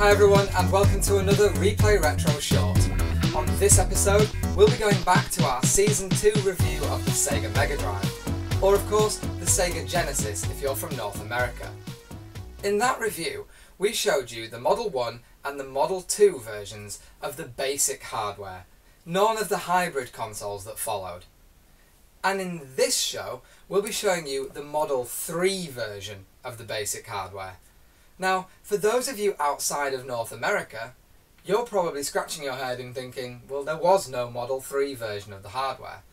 Hi everyone and welcome to another Replay Retro short. On this episode we'll be going back to our Season 2 review of the Sega Mega Drive, or of course the Sega Genesis if you're from North America. In that review we showed you the Model 1 and the Model 2 versions of the basic hardware, none of the hybrid consoles that followed. And in this show we'll be showing you the Model 3 version of the basic hardware. Now, for those of you outside of North America, you're probably scratching your head and thinking, well, there was no Model 3 version of the hardware.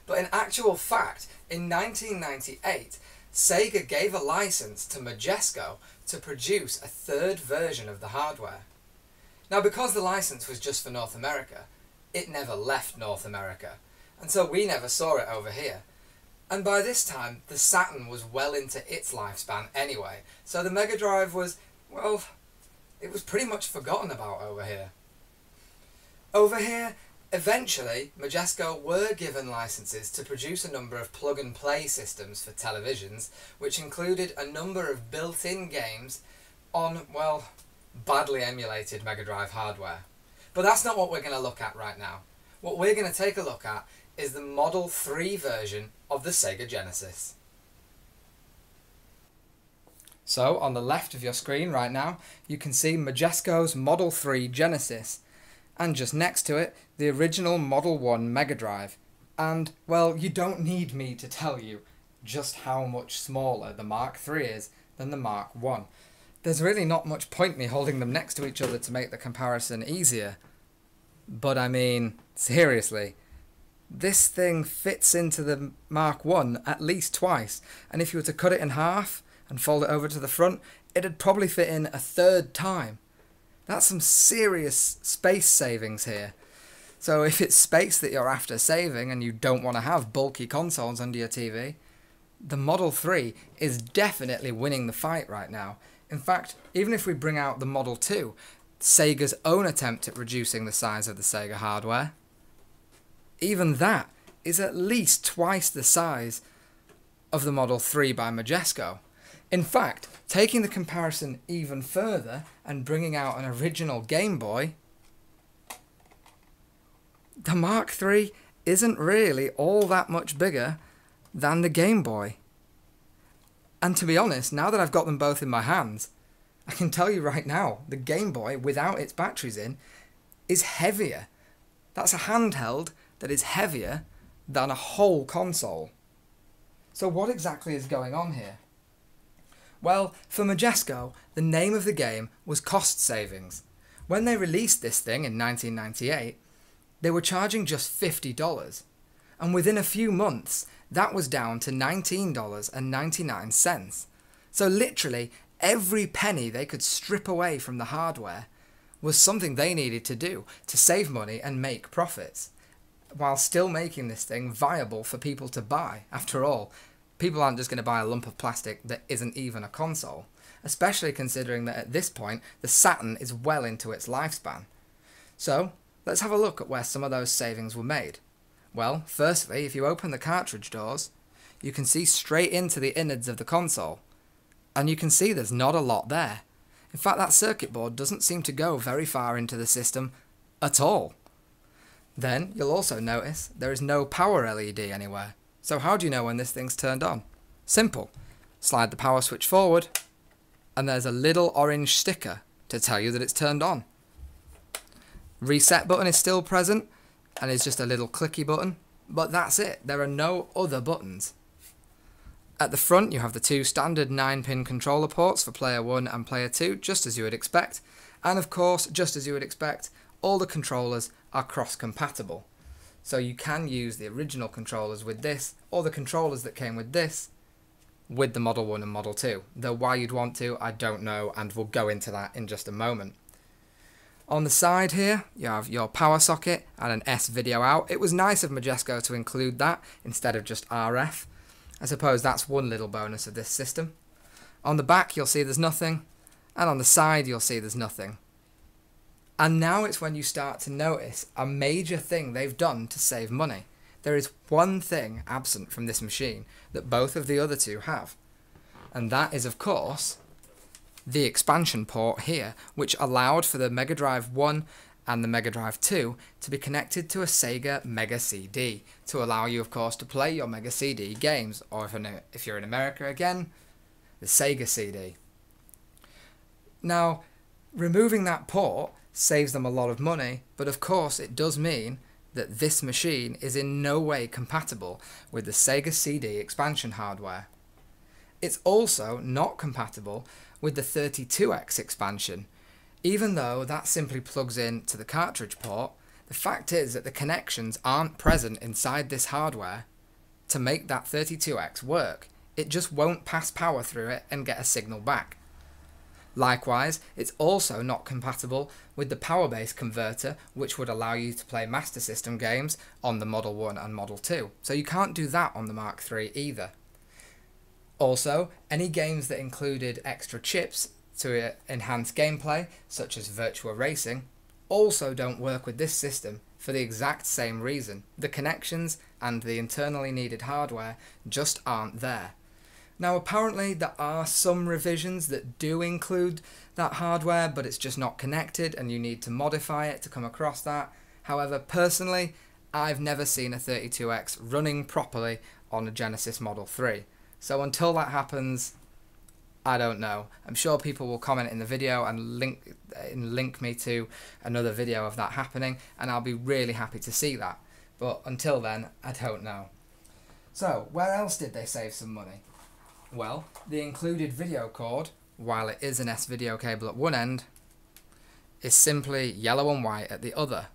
But in actual fact, in 1998, Sega gave a license to Majesco to produce a third version of the hardware. Now, because the license was just for North America, it never left North America, and so we never saw it over here. And by this time, the Saturn was well into its lifespan anyway, so the Mega Drive was, well, it was pretty much forgotten about over here. Over here, eventually, Majesco were given licenses to produce a number of plug-and-play systems for televisions, which included a number of built-in games on, well, badly emulated Mega Drive hardware. But that's not what we're going to look at right now. What we're going to take a look at is the Model 3 version of the Sega Genesis. So, on the left of your screen right now, you can see Majesco's Model 3 Genesis, and just next to it, the original Model 1 Mega Drive. And, well, you don't need me to tell you just how much smaller the Mark III is than the Mark I. There's really not much point me holding them next to each other to make the comparison easier. But I mean, seriously, this thing fits into the Mark I at least twice, and if you were to cut it in half and fold it over to the front, it'd probably fit in a third time. That's some serious space savings here. So if it's space that you're after saving and you don't want to have bulky consoles under your TV, the Model 3 is definitely winning the fight right now. In fact, even if we bring out the Model 2, Sega's own attempt at reducing the size of the Sega hardware, even that is at least twice the size of the Model 3 by Majesco. In fact, taking the comparison even further and bringing out an original Game Boy, the Mark III isn't really all that much bigger than the Game Boy. And to be honest, now that I've got them both in my hands, I can tell you right now, the Game Boy, without its batteries in, is heavier. That's a handheld that is heavier than a whole console. So what exactly is going on here? Well, for Majesco, the name of the game was cost savings. When they released this thing in 1998, they were charging just $50. And within a few months, that was down to $19.99. So literally, every penny they could strip away from the hardware was something they needed to do to save money and make profits, while still making this thing viable for people to buy. After all, people aren't just going to buy a lump of plastic that isn't even a console, especially considering that at this point the Saturn is well into its lifespan. So, let's have a look at where some of those savings were made. Well, firstly, if you open the cartridge doors, you can see straight into the innards of the console, and you can see there's not a lot there. In fact, that circuit board doesn't seem to go very far into the system at all. Then, you'll also notice there is no power LED anywhere. So how do you know when this thing's turned on? Simple. Slide the power switch forward, and there's a little orange sticker to tell you that it's turned on. Reset button is still present, and is just a little clicky button, but that's it. There are no other buttons. At the front you have the two standard 9-pin controller ports for player 1 and player 2, just as you would expect, and of course, just as you would expect, all the controllers are cross-compatible. So you can use the original controllers with this, or the controllers that came with this, with the Model 1 and Model 2. Though why you'd want to, I don't know, and we'll go into that in just a moment. On the side here, you have your power socket and an S-video out. It was nice of Majesco to include that instead of just RF. I suppose that's one little bonus of this system. On the back you'll see there's nothing, and on the side you'll see there's nothing. And now it's when you start to notice a major thing they've done to save money. There is one thing absent from this machine that both of the other two have. And that is, of course, the expansion port here, which allowed for the Mega Drive 1 and the Mega Drive 2 to be connected to a Sega Mega CD to allow you, of course, to play your Mega CD games, or if you're in America again, the Sega CD. Now, removing that port saves them a lot of money, but of course it does mean that this machine is in no way compatible with the Sega CD expansion hardware. It's also not compatible with the 32X expansion. Even though that simply plugs in to the cartridge port, the fact is that the connections aren't present inside this hardware to make that 32X work. It just won't pass power through it and get a signal back. Likewise, it's also not compatible with the power base converter, which would allow you to play Master System games on the Model 1 and Model 2. So you can't do that on the Mark III either. Also, any games that included extra chips to enhance gameplay, such as Virtua Racing, also don't work with this system for the exact same reason. The connections and the internally needed hardware just aren't there. Now, apparently there are some revisions that do include that hardware, but it's just not connected and you need to modify it to come across that. However, personally, I've never seen a 32X running properly on a Genesis Model 3. So until that happens, I don't know. I'm sure people will comment in the video and link me to another video of that happening, and I'll be really happy to see that. But until then, I don't know. So, where else did they save some money? Well, the included video cord, while it is an S-video cable at one end, is simply yellow and white at the other.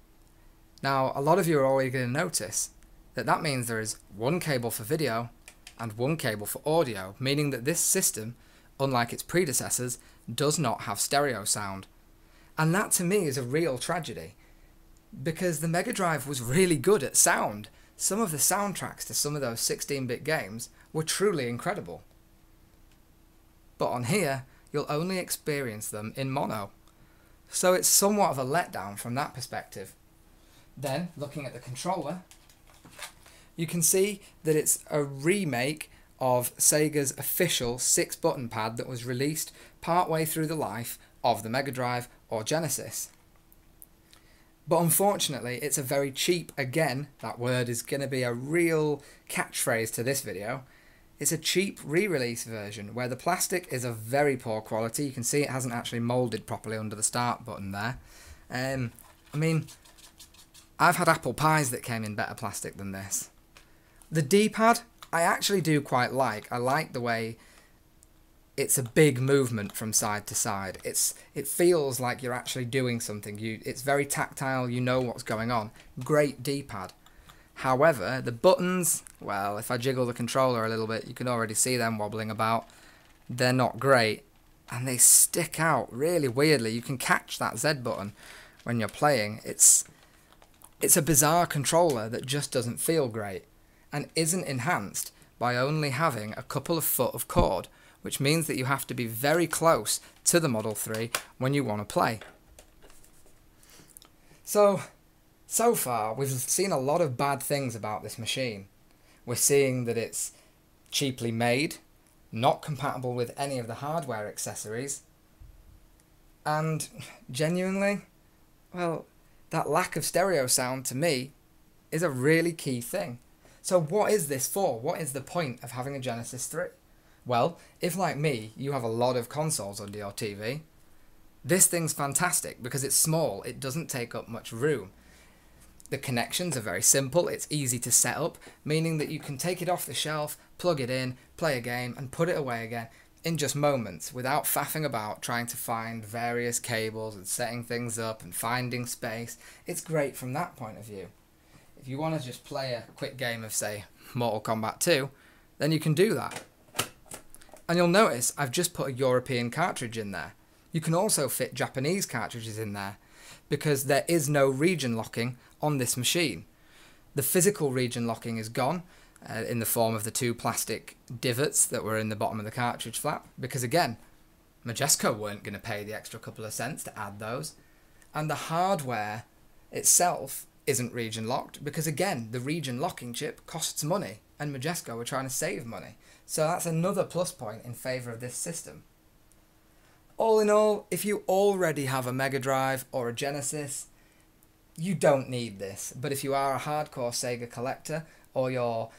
Now, a lot of you are already going to notice that that means there is one cable for video and one cable for audio, meaning that this system, unlike its predecessors, does not have stereo sound. And that to me is a real tragedy, because the Mega Drive was really good at sound. Some of the soundtracks to some of those 16-bit games were truly incredible. But on here, you'll only experience them in mono. So it's somewhat of a letdown from that perspective. Then, looking at the controller, you can see that it's a remake of Sega's official 6-button pad that was released partway through the life of the Mega Drive or Genesis. But unfortunately, it's a very cheap, again, that word is going to be a real catchphrase to this video. It's a cheap re-release version where the plastic is of very poor quality. You can see it hasn't actually moulded properly under the start button there. I mean, I've had apple pies that came in better plastic than this. The D-pad, I actually do quite like. I like the way it's a big movement from side to side. It feels like you're actually doing something. It's very tactile, you know what's going on. Great D-pad. However, the buttons, well, if I jiggle the controller a little bit, you can already see them wobbling about. They're not great, and they stick out really weirdly. You can catch that Z button when you're playing. It's a bizarre controller that just doesn't feel great, and isn't enhanced by only having a couple of foot of cord, which means that you have to be very close to the Model 3 when you want to play. So far, we've seen a lot of bad things about this machine. We're seeing that it's cheaply made, not compatible with any of the hardware accessories, and genuinely, well, that lack of stereo sound to me is a really key thing. So what is this for? What is the point of having a Genesis 3? Well, if like me, you have a lot of consoles under your TV, this thing's fantastic because it's small, it doesn't take up much room. The connections are very simple, it's easy to set up, meaning that you can take it off the shelf, plug it in, play a game, and put it away again in just moments without faffing about trying to find various cables and setting things up and finding space. It's great from that point of view. If you want to just play a quick game of, say, Mortal Kombat 2, then you can do that. And you'll notice I've just put a European cartridge in there. You can also fit Japanese cartridges in there, because there is no region locking on this machine. The physical region locking is gone in the form of the two plastic divots that were in the bottom of the cartridge flap, because again, Majesco weren't going to pay the extra couple of cents to add those. And the hardware itself isn't region locked, because again, the region locking chip costs money, and Majesco were trying to save money. So that's another plus point in favour of this system. All in all, if you already have a Mega Drive or a Genesis, you don't need this. But if you are a hardcore Sega collector, or you're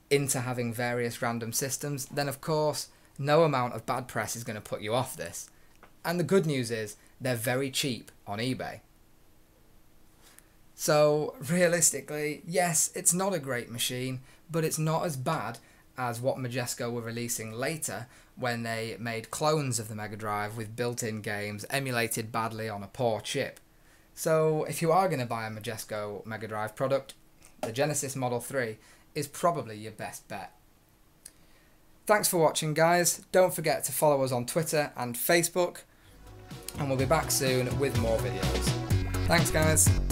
into having various random systems, then of course no amount of bad press is going to put you off this. And the good news is they're very cheap on eBay. So realistically, yes, it's not a great machine, but it's not as bad as what Majesco were releasing later when they made clones of the Mega Drive with built-in games emulated badly on a poor chip. So if you are going to buy a Majesco Mega Drive product, the Genesis Model 3 is probably your best bet. Thanks for watching, guys. Don't forget to follow us on Twitter and Facebook, and we'll be back soon with more videos. Thanks, guys.